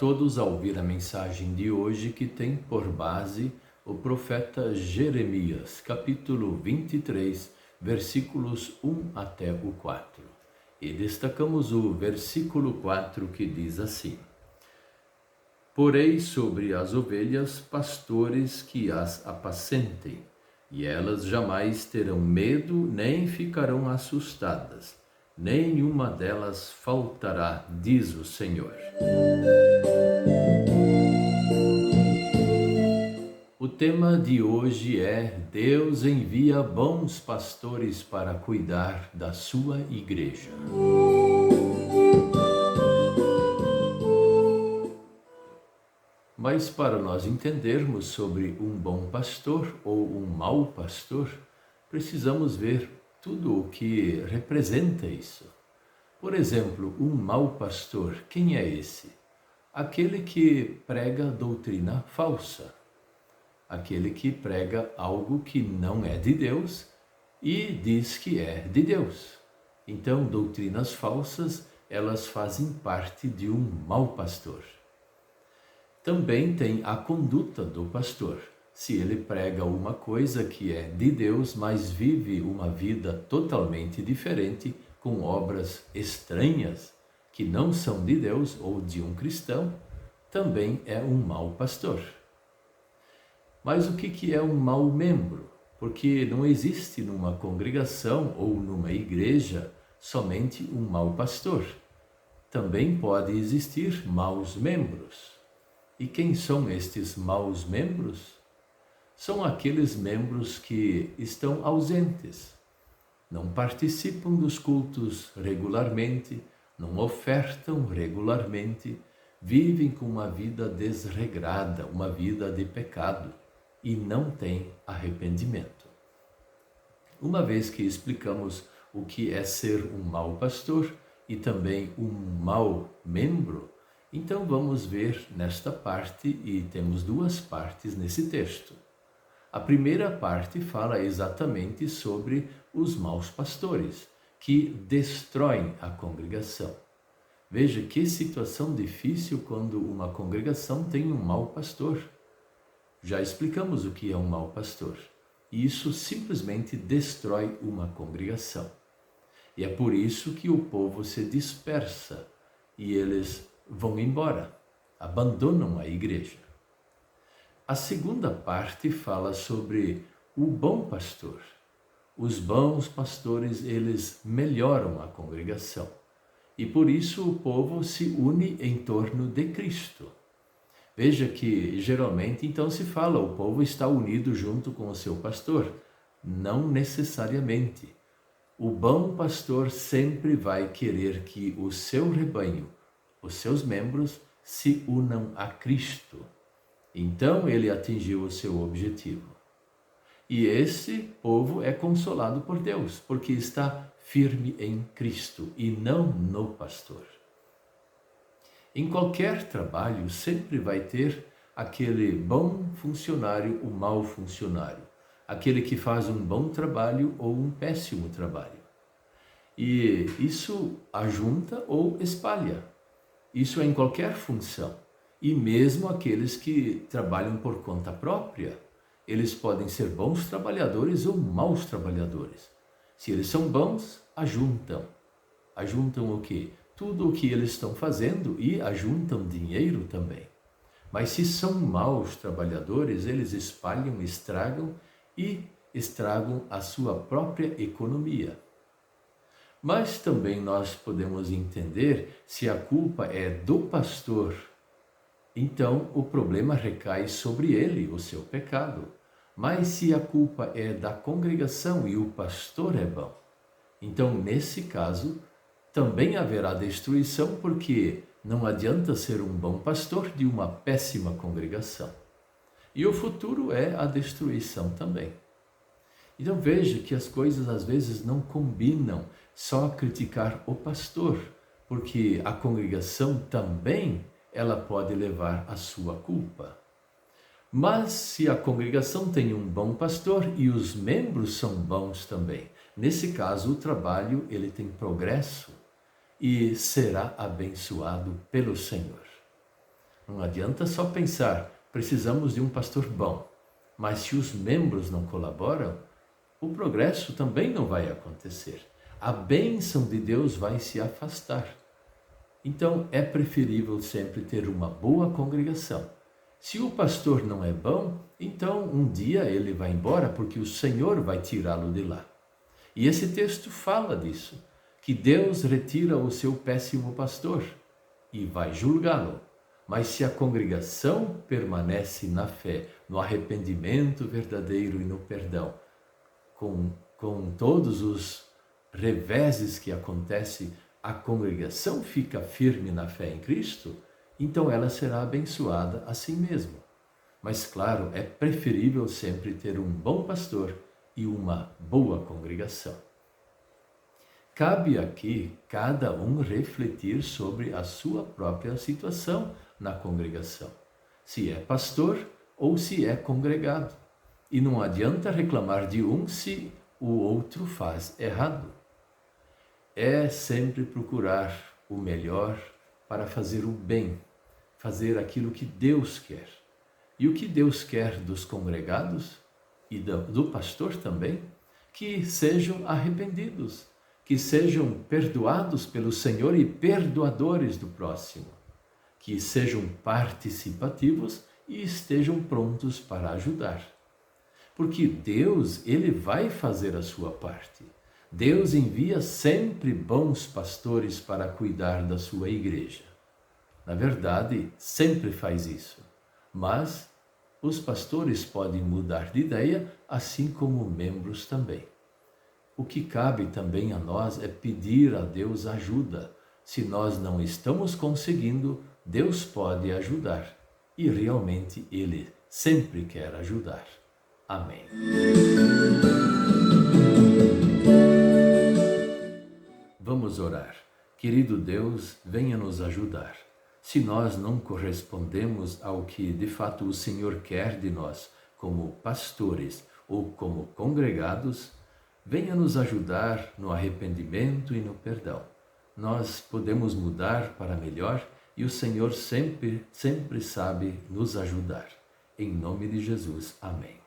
todos a ouvir a mensagem de hoje que tem por base o profeta Jeremias, capítulo 23, versículos 1 até o 4. E destacamos o versículo 4 que diz assim: Porei sobre as ovelhas pastores que as apacentem, e elas jamais terão medo nem ficarão assustadas. Nenhuma delas faltará, diz o Senhor. O tema de hoje é: Deus envia bons pastores para cuidar da sua igreja. Mas para nós entendermos sobre um bom pastor ou um mau pastor, precisamos ver tudo o que representa isso. Por exemplo, um mau pastor, quem é esse? Aquele que prega doutrina falsa, aquele que prega algo que não é de Deus e diz que é de Deus. Então, doutrinas falsas, elas fazem parte de um mau pastor. Também tem a conduta do pastor. Se ele prega uma coisa que é de Deus, mas vive uma vida totalmente diferente, com obras estranhas, que não são de Deus ou de um cristão, também é um mau pastor. Mas o que é um mau membro? Porque não existe numa congregação ou numa igreja somente um mau pastor. Também pode existir maus membros. E quem são estes maus membros? São aqueles membros que estão ausentes, não participam dos cultos regularmente, não ofertam regularmente, vivem com uma vida desregrada, uma vida de pecado e não têm arrependimento. Uma vez que explicamos o que é ser um mau pastor e também um mau membro, então vamos ver nesta parte, e temos duas partes nesse texto. A primeira parte fala exatamente sobre os maus pastores, que destroem a congregação. Veja que situação difícil quando uma congregação tem um mau pastor. Já explicamos o que é um mau pastor. E isso simplesmente destrói uma congregação. E é por isso que o povo se dispersa e eles vão embora, abandonam a igreja. A segunda parte fala sobre o bom pastor. Os bons pastores, eles melhoram a congregação. E por isso o povo se une em torno de Cristo. Veja que geralmente então se fala, o povo está unido junto com o seu pastor. Não necessariamente. O bom pastor sempre vai querer que o seu rebanho, os seus membros, se unam a Cristo. Então ele atingiu o seu objetivo. E esse povo é consolado por Deus, porque está firme em Cristo e não no pastor. Em qualquer trabalho sempre vai ter aquele bom funcionário, o mau funcionário, aquele que faz um bom trabalho ou um péssimo trabalho. E isso ajunta ou espalha. Isso é em qualquer função. E mesmo aqueles que trabalham por conta própria, eles podem ser bons trabalhadores ou maus trabalhadores. Se eles são bons, ajuntam. Ajuntam o quê? Tudo o que eles estão fazendo e ajuntam dinheiro também. Mas se são maus trabalhadores, eles espalham, estragam e estragam a sua própria economia. Mas também nós podemos entender se a culpa é do pastor, então o problema recai sobre ele, o seu pecado. Mas se a culpa é da congregação e o pastor é bom, então nesse caso também haverá destruição, porque não adianta ser um bom pastor de uma péssima congregação. E o futuro é a destruição também. Então veja que as coisas às vezes não combinam só criticar o pastor, porque a congregação também ela pode levar a sua culpa. Mas se a congregação tem um bom pastor e os membros são bons também, nesse caso o trabalho ele tem progresso e será abençoado pelo Senhor. Não adianta só pensar, precisamos de um pastor bom, mas se os membros não colaboram, o progresso também não vai acontecer. A bênção de Deus vai se afastar. Então é preferível sempre ter uma boa congregação. Se o pastor não é bom, então um dia ele vai embora porque o Senhor vai tirá-lo de lá. E esse texto fala disso, que Deus retira o seu péssimo pastor e vai julgá-lo. Mas se a congregação permanece na fé, no arrependimento verdadeiro e no perdão, com todos os reveses que acontecem, a congregação fica firme na fé em Cristo, então ela será abençoada assim mesmo. Mas claro, é preferível sempre ter um bom pastor e uma boa congregação. Cabe aqui cada um refletir sobre a sua própria situação na congregação, se é pastor ou se é congregado. E não adianta reclamar de um se o outro faz errado. É sempre procurar o melhor para fazer o bem, fazer aquilo que Deus quer. E o que Deus quer dos congregados e do pastor também? Que sejam arrependidos, que sejam perdoados pelo Senhor e perdoadores do próximo, que sejam participativos e estejam prontos para ajudar. Porque Deus, Ele vai fazer a sua parte. Deus envia sempre bons pastores para cuidar da sua igreja. Na verdade, sempre faz isso. Mas os pastores podem mudar de ideia, assim como membros também. O que cabe também a nós é pedir a Deus ajuda. Se nós não estamos conseguindo, Deus pode ajudar. E realmente Ele sempre quer ajudar. Amém. Vamos orar. Querido Deus, venha nos ajudar. Se nós não correspondemos ao que de fato o Senhor quer de nós, como pastores ou como congregados, venha nos ajudar no arrependimento e no perdão. Nós podemos mudar para melhor e o Senhor sempre sabe nos ajudar. Em nome de Jesus. Amém.